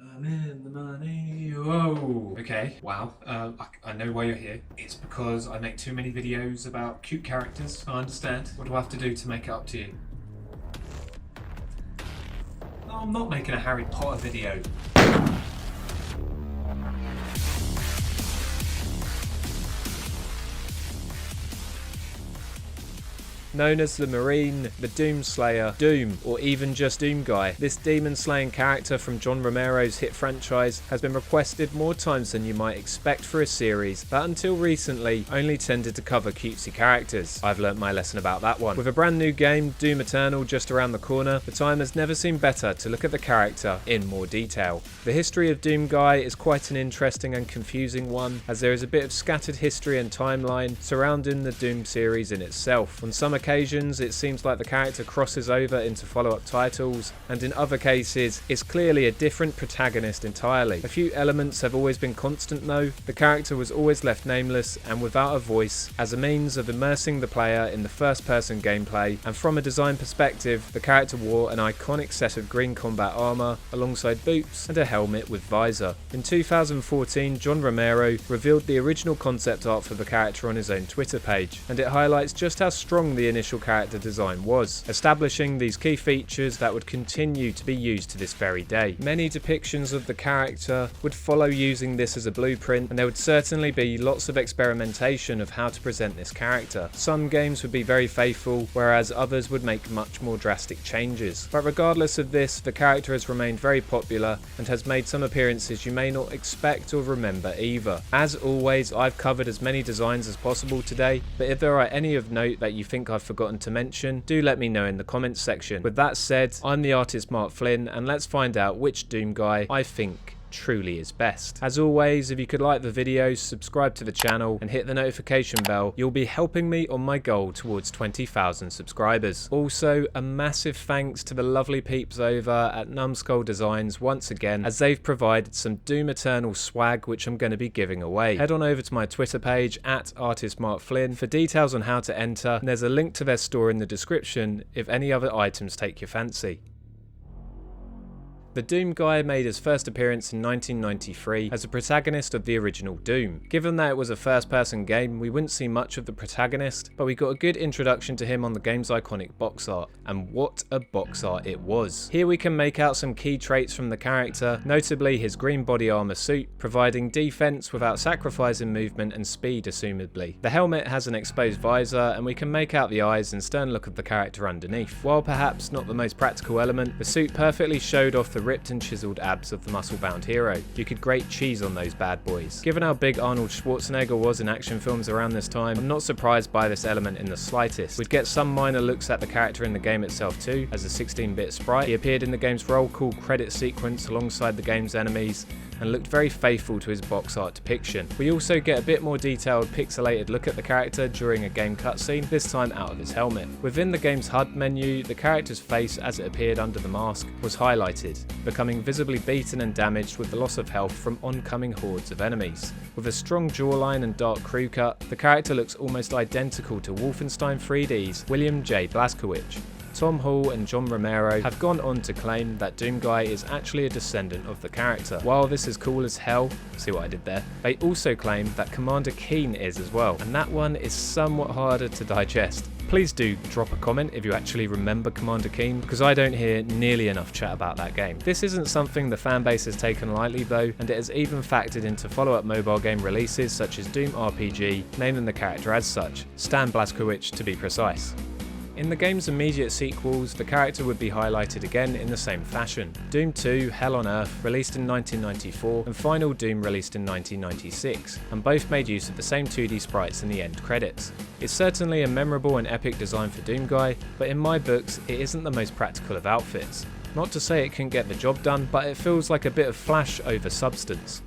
I'm in the money. Whoa. Okay, wow. I know why you're here. It's because I make too many videos about cute characters. I understand. What do I have to do to make it up to you? No, I'm not making a Harry Potter video. Known as the Marine, the Doom Slayer, Doom, or even just Doom Guy, this demon-slaying character from John Romero's hit franchise has been requested more times than you might expect for a series that until recently only tended to cover cutesy characters. I've learnt my lesson about that one. With a brand new game, Doom Eternal, just around the corner, the time has never seemed better to look at the character in more detail. The history of Doom Guy is quite an interesting and confusing one, as there is a bit of scattered history and timeline surrounding the Doom series in itself. On some occasions it seems like the character crosses over into follow-up titles, and in other cases it's clearly a different protagonist entirely. A few elements have always been constant though. The character was always left nameless and without a voice as a means of immersing the player in the first-person gameplay, and from a design perspective the character wore an iconic set of green combat armour alongside boots and a helmet with visor. In 2014 John Romero revealed the original concept art for the character on his own Twitter page, and it highlights just how strong the initial character design was, establishing these key features that would continue to be used to this very day. Many depictions of the character would follow using this as a blueprint, and there would certainly be lots of experimentation of how to present this character. Some games would be very faithful, whereas others would make much more drastic changes. But regardless of this, the character has remained very popular and has made some appearances you may not expect or remember either. As always, I've covered as many designs as possible today, but if there are any of note that you think I've forgotten to mention, do let me know in the comments section. With that said, I'm the artist Mark Flynn, and let's find out which Doom Guy I think truly is best. As always, if you could like the video, subscribe to the channel and hit the notification bell, you'll be helping me on my goal towards 20,000 subscribers. Also, a massive thanks to the lovely peeps over at Numbskull Designs once again, as they've provided some Doom Eternal swag which I'm going to be giving away. Head on over to my Twitter page at Artist Mark Flynn for details on how to enter, and there's a link to their store in the description if any other items take your fancy. The Doom Guy made his first appearance in 1993 as a protagonist of the original Doom. Given that it was a first-person game, we wouldn't see much of the protagonist, but we got a good introduction to him on the game's iconic box art, and what a box art it was. Here we can make out some key traits from the character, notably his green body armor suit, providing defense without sacrificing movement and speed assumedly. The helmet has an exposed visor, and we can make out the eyes and stern look of the character underneath. While perhaps not the most practical element, the suit perfectly showed off the ripped and chiseled abs of the muscle-bound hero. You could grate cheese on those bad boys. Given how big Arnold Schwarzenegger was in action films around this time, I'm not surprised by this element in the slightest. We'd get some minor looks at the character in the game itself too, as a 16-bit sprite. He appeared in the game's roll call credit sequence alongside the game's enemies, and looked very faithful to his box art depiction. We also get a bit more detailed pixelated look at the character during a game cutscene, this time out of his helmet. Within the game's HUD menu, the character's face as it appeared under the mask was highlighted, becoming visibly beaten and damaged with the loss of health from oncoming hordes of enemies. With a strong jawline and dark crew cut, the character looks almost identical to Wolfenstein 3D's William J. Blazkowicz. Tom Hall and John Romero have gone on to claim that Doom Guy is actually a descendant of the character. While this is cool as hell, see what I did there, they also claim that Commander Keen is as well, and that one is somewhat harder to digest. Please do drop a comment if you actually remember Commander Keen, because I don't hear nearly enough chat about that game. This isn't something the fanbase has taken lightly though, and it has even factored into follow-up mobile game releases such as Doom RPG, naming the character as such, Stan Blazkowicz to be precise. In the game's immediate sequels, the character would be highlighted again in the same fashion. Doom 2, Hell on Earth, released in 1994, and Final Doom released in 1996, and both made use of the same 2D sprites in the end credits. It's certainly a memorable and epic design for Doom Guy, but in my books it isn't the most practical of outfits. Not to say it can get the job done, but it feels like a bit of flash over substance.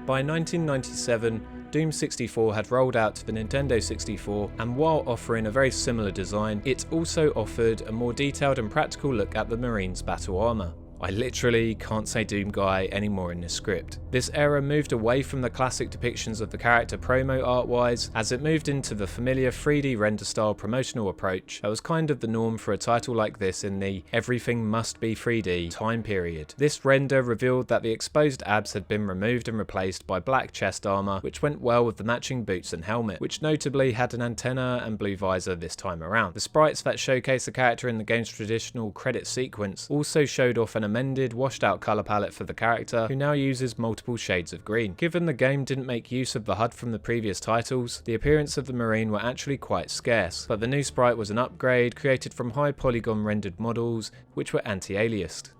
By 1997, Doom 64 had rolled out to the Nintendo 64, and while offering a very similar design, it also offered a more detailed and practical look at the Marine's battle armour. I literally can't say Doom Guy anymore in this script. This era moved away from the classic depictions of the character promo art-wise, as it moved into the familiar 3D render style promotional approach that was kind of the norm for a title like this in the everything must be 3D time period. This render revealed that the exposed abs had been removed and replaced by black chest armour, which went well with the matching boots and helmet, which notably had an antenna and blue visor this time around. The sprites that showcase the character in the game's traditional credit sequence also showed off an amended, washed out colour palette for the character, who now uses multiple shades of green. Given the game didn't make use of the HUD from the previous titles, the appearance of the Marine were actually quite scarce, but the new sprite was an upgrade created from high polygon rendered models which were anti-aliased.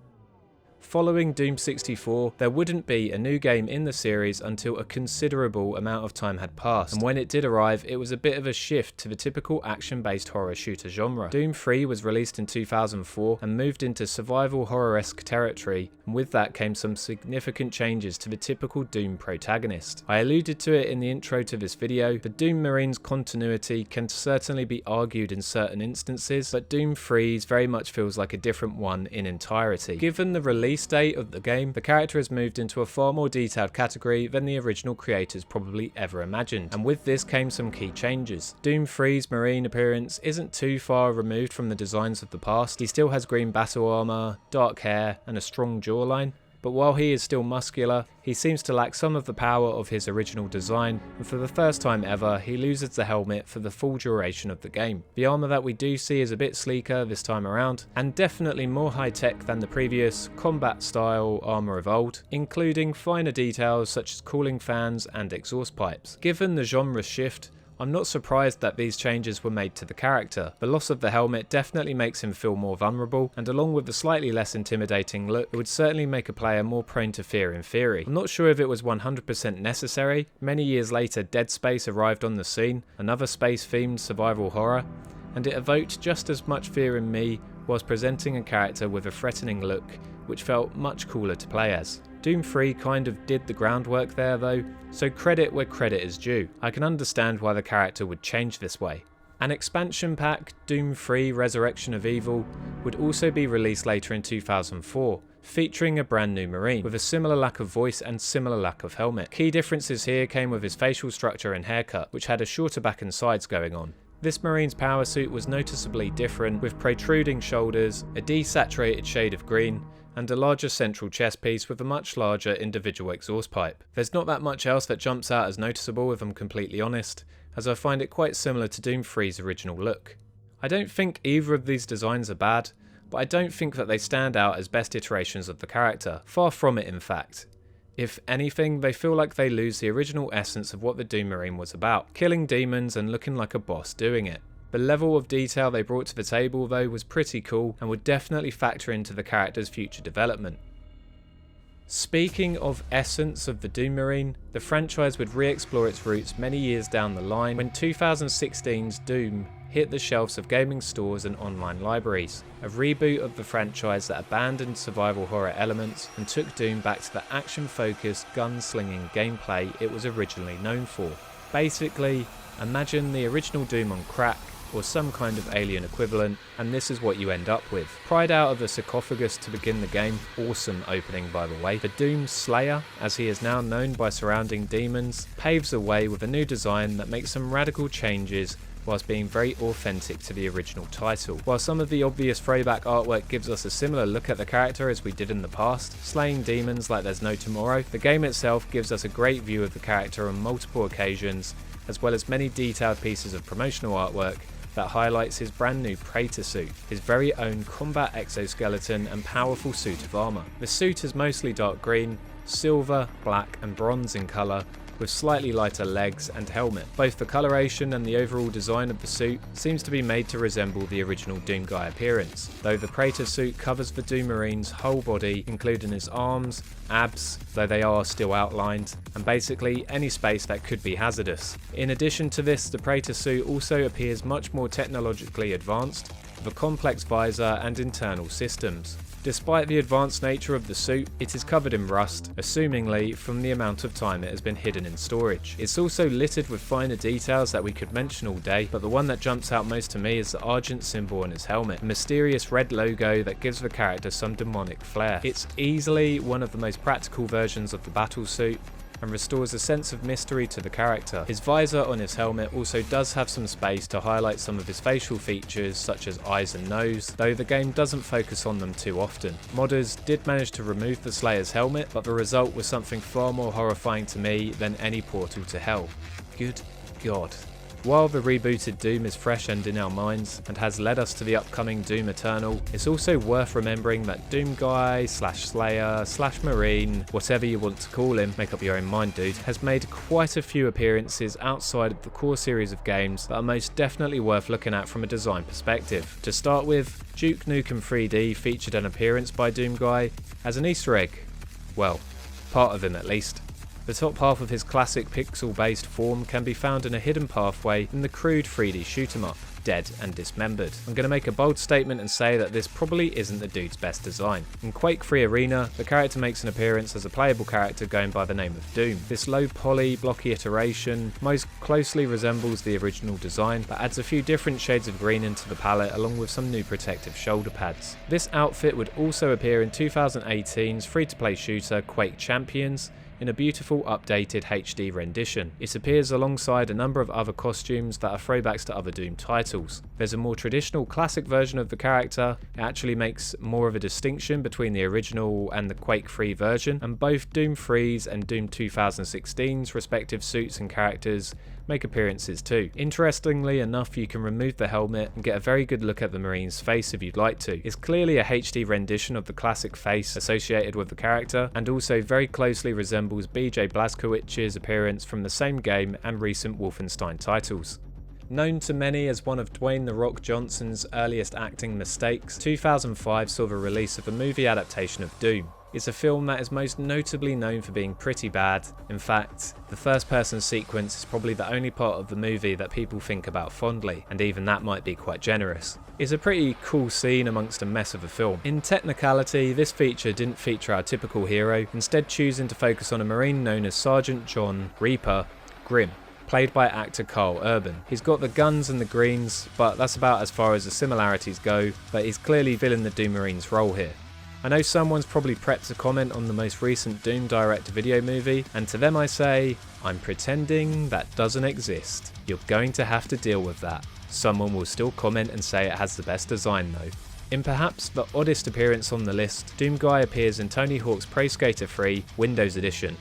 Following Doom 64, there wouldn't be a new game in the series until a considerable amount of time had passed, and when it did arrive, it was a bit of a shift to the typical action-based horror shooter genre. Doom 3 was released in 2004 and moved into survival horror-esque territory, and with that came some significant changes to the typical Doom protagonist. I alluded to it in the intro to this video. The Doom Marine's continuity can certainly be argued in certain instances, but Doom 3's very much feels like a different one in entirety. Given the release date of the game, the character has moved into a far more detailed category than the original creators probably ever imagined, and with this came some key changes. Doom 3's Marine appearance isn't too far removed from the designs of the past. He still has green battle armour, dark hair and a strong jawline, but while he is still muscular, he seems to lack some of the power of his original design, and for the first time ever, he loses the helmet for the full duration of the game. The armour that we do see is a bit sleeker this time around, and definitely more high-tech than the previous combat-style armour of old, including finer details such as cooling fans and exhaust pipes. Given the genre shift, I'm not surprised that these changes were made to the character. The loss of the helmet definitely makes him feel more vulnerable, and along with the slightly less intimidating look, it would certainly make a player more prone to fear in theory. I'm not sure if it was 100% necessary. Many years later, Dead Space arrived on the scene, another space-themed survival horror, and it evoked just as much fear in me whilst presenting a character with a threatening look, which felt much cooler to play as. Doom 3 kind of did the groundwork there though, so credit where credit is due. I can understand why the character would change this way. An expansion pack, Doom 3 Resurrection of Evil, would also be released later in 2004, featuring a brand new Marine, with a similar lack of voice and similar lack of helmet. Key differences here came with his facial structure and haircut, which had a shorter back and sides going on. This Marine's power suit was noticeably different, with protruding shoulders, a desaturated shade of green, and a larger central chest piece with a much larger individual exhaust pipe. There's not that much else that jumps out as noticeable if I'm completely honest, as I find it quite similar to Doom 3's original look. I don't think either of these designs are bad, but I don't think that they stand out as best iterations of the character. Far from it in fact. If anything, they feel like they lose the original essence of what the Doom Marine was about, killing demons and looking like a boss doing it. The level of detail they brought to the table though was pretty cool and would definitely factor into the character's future development. Speaking of essence of the Doom Marine, the franchise would re-explore its roots many years down the line when 2016's Doom hit the shelves of gaming stores and online libraries, a reboot of the franchise that abandoned survival horror elements and took Doom back to the action-focused gun-slinging gameplay it was originally known for. Basically, imagine the original Doom on crack, or some kind of alien equivalent, and this is what you end up with. Pried out of a sarcophagus to begin the game, awesome opening by the way, the Doom Slayer, as he is now known by surrounding demons, paves the way with a new design that makes some radical changes whilst being very authentic to the original title. While some of the obvious throwback artwork gives us a similar look at the character as we did in the past, slaying demons like there's no tomorrow, the game itself gives us a great view of the character on multiple occasions, as well as many detailed pieces of promotional artwork that highlights his brand new Praetor suit, his very own combat exoskeleton and powerful suit of armour. The suit is mostly dark green, silver, black and bronze in colour, with slightly lighter legs and helmet. Both the coloration and the overall design of the suit seems to be made to resemble the original Doom Guy appearance, though the Praetor suit covers the Doom Marine's whole body, including his arms, abs, though they are still outlined, and basically any space that could be hazardous. In addition to this, the Praetor suit also appears much more technologically advanced, with a complex visor and internal systems. Despite the advanced nature of the suit, it is covered in rust, assumingly from the amount of time it has been hidden in storage. It's also littered with finer details that we could mention all day, but the one that jumps out most to me is the Argent symbol on his helmet, a mysterious red logo that gives the character some demonic flair. It's easily one of the most practical versions of the battlesuit, and restores a sense of mystery to the character. His visor on his helmet also does have some space to highlight some of his facial features such as eyes and nose, though the game doesn't focus on them too often. Modders did manage to remove the Slayer's helmet, but the result was something far more horrifying to me than any portal to hell. Good God. While the rebooted Doom is fresh and in our minds, and has led us to the upcoming Doom Eternal, it's also worth remembering that Doom Guy / Slayer / Marine, whatever you want to call him, make up your own mind dude, has made quite a few appearances outside of the core series of games that are most definitely worth looking at from a design perspective. To start with, Duke Nukem 3D featured an appearance by Doom Guy as an Easter egg. Well, part of him at least. The top half of his classic pixel-based form can be found in a hidden pathway in the crude 3D shoot-'em-up, Dead and Dismembered. I'm going to make a bold statement and say that this probably isn't the dude's best design. In Quake 3 Arena, the character makes an appearance as a playable character going by the name of Doom. This low poly, blocky iteration most closely resembles the original design, but adds a few different shades of green into the palette along with some new protective shoulder pads. This outfit would also appear in 2018's free-to-play shooter Quake Champions, in a beautiful updated HD rendition. It appears alongside a number of other costumes that are throwbacks to other Doom titles. There's a more traditional classic version of the character. It actually makes more of a distinction between the original and the Quake 3 version, and both Doom 3's and Doom 2016's respective suits and characters make appearances too. Interestingly enough, you can remove the helmet and get a very good look at the Marine's face if you'd like to. It's clearly a HD rendition of the classic face associated with the character, and also very closely resembles BJ Blazkowicz's appearance from the same game and recent Wolfenstein titles. Known to many as one of Dwayne "The Rock" Johnson's earliest acting mistakes, 2005 saw the release of a movie adaptation of Doom. It's a film that is most notably known for being pretty bad. In fact, the first-person sequence is probably the only part of the movie that people think about fondly, and even that might be quite generous. It's a pretty cool scene amongst a mess of a film. In technicality, this feature didn't feature our typical hero, instead choosing to focus on a Marine known as Sergeant John Reaper Grimm, played by actor Carl Urban. He's got the guns and the greens, but that's about as far as the similarities go, but he's clearly filling the Doom Marine's role here. I know someone's probably prepped to comment on the most recent Doom direct-to-video movie, and to them I say, I'm pretending that doesn't exist. You're going to have to deal with that. Someone will still comment and say it has the best design though. In perhaps the oddest appearance on the list, Doom Guy appears in Tony Hawk's Pro Skater 3 Windows Edition.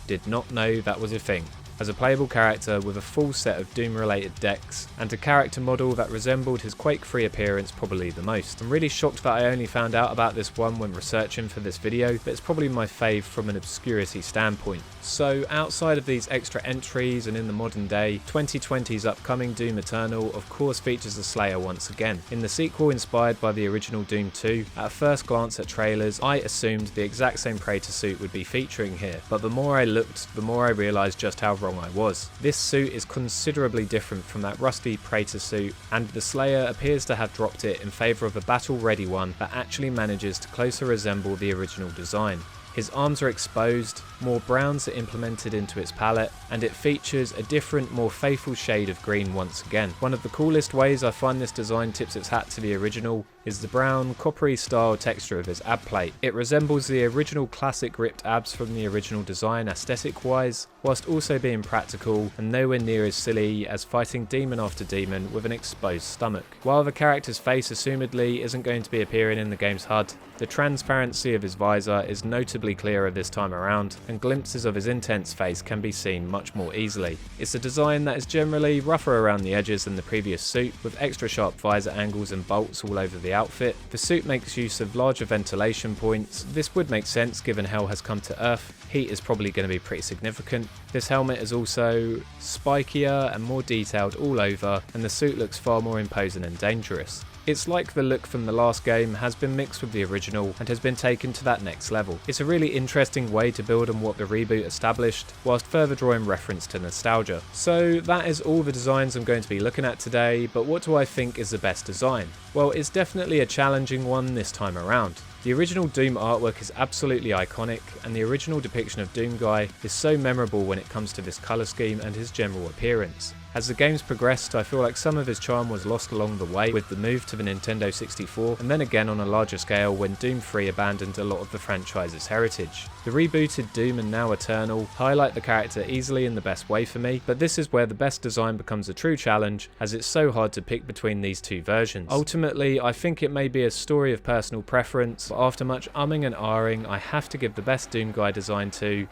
Did not know that was a thing. As a playable character with a full set of Doom-related decks, and a character model that resembled his Quake 3 appearance probably the most. I'm really shocked that I only found out about this one when researching for this video, but it's probably my fave from an obscurity standpoint. So outside of these extra entries and in the modern day, 2020's upcoming Doom Eternal of course features the Slayer once again. In the sequel inspired by the original Doom 2, at a first glance at trailers, I assumed the exact same Praetor suit would be featuring here, but the more I looked, the more I realised just how wrong I was. This suit is considerably different from that rusty Praetor suit, and the Slayer appears to have dropped it in favour of a battle-ready one that actually manages to closer resemble the original design. His arms are exposed, more browns are implemented into its palette, and it features a different, more faithful shade of green once again. One of the coolest ways I find this design tips its hat to the original is the brown, coppery style texture of his ab plate. It resembles the original classic ripped abs from the original design aesthetic wise, whilst also being practical and nowhere near as silly as fighting demon after demon with an exposed stomach. While the character's face assumedly isn't going to be appearing in the game's HUD, the transparency of his visor is notably clearer this time around, and glimpses of his intense face can be seen much more easily. It's a design that is generally rougher around the edges than the previous suit, with extra sharp visor angles and bolts all over the outfit. The suit makes use of larger ventilation points. This would make sense given hell has come to Earth. Heat is probably going to be pretty significant. This helmet is also spikier and more detailed all over, and the suit looks far more imposing and dangerous. It's like the look from the last game has been mixed with the original and has been taken to that next level. It's a really interesting way to build on what the reboot established, whilst further drawing reference to nostalgia. So that is all the designs I'm going to be looking at today, but what do I think is the best design? Well, it's definitely a challenging one this time around. The original Doom artwork is absolutely iconic, and the original depiction of Doomguy is so memorable when it comes to this colour scheme and his general appearance. As the games progressed, I feel like some of his charm was lost along the way with the move to the Nintendo 64, and then again on a larger scale when Doom 3 abandoned a lot of the franchise's heritage. The rebooted Doom and now Eternal highlight the character easily in the best way for me, but this is where the best design becomes a true challenge, as it's so hard to pick between these two versions. Ultimately, I think it may be a story of personal preference, but after much umming and ahhing, I have to give the best Doomguy design to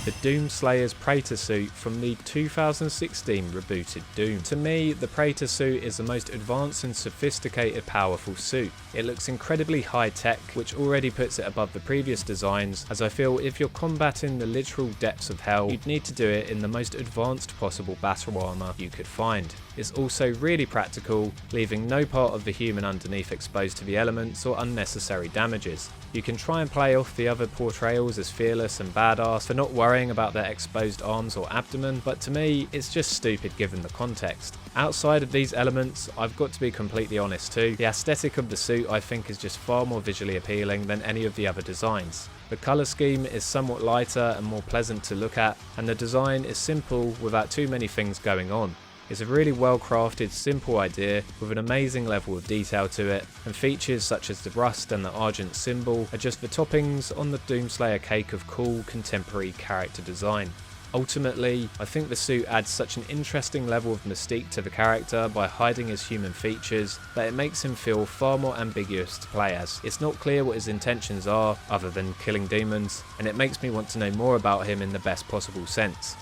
the Doomslayer's Praetor suit from the 2016 rebooted Doom. To me, the Praetor suit is the most advanced and sophisticated powerful suit. It looks incredibly high tech, which already puts it above the previous designs, as I feel if you're combating the literal depths of hell, you'd need to do it in the most advanced possible battle armour you could find. It's also really practical, leaving no part of the human underneath exposed to the elements or unnecessary damages. You can try and play off the other portrayals as fearless and badass for not worrying about their exposed arms or abdomen, but to me, it's just stupid given the context. Outside of these elements, I've got to be completely honest too, the aesthetic of the suit I think is just far more visually appealing than any of the other designs. The colour scheme is somewhat lighter and more pleasant to look at, and the design is simple without too many things going on. It's a really well crafted, simple idea with an amazing level of detail to it, and features such as the rust and the argent symbol are just the toppings on the Doomslayer cake of cool, contemporary character design. Ultimately, I think the suit adds such an interesting level of mystique to the character by hiding his human features that it makes him feel far more ambiguous to play as. It's not clear what his intentions are, other than killing demons, and it makes me want to know more about him in the best possible sense.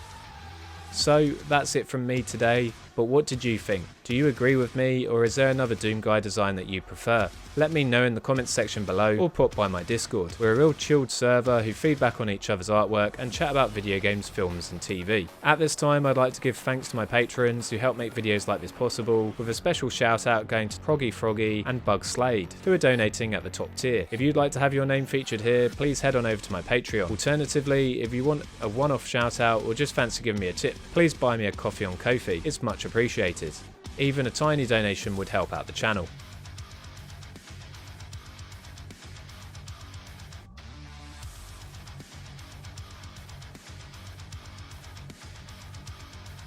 So that's it from me today, but what did you think? Do you agree with me, or is there another Doomguy design that you prefer? Let me know in the comments section below, or pop by my Discord. We're a real chilled server who feedback on each other's artwork and chat about video games, films and TV. At this time, I'd like to give thanks to my patrons who help make videos like this possible, with a special shout out going to Proggy Froggy and Bug Slade, who are donating at the top tier. If you'd like to have your name featured here, please head on over to my Patreon. Alternatively, if you want a one-off shout out or just fancy giving me a tip, please buy me a coffee on Ko-fi. It's much appreciated. Even a tiny donation would help out the channel.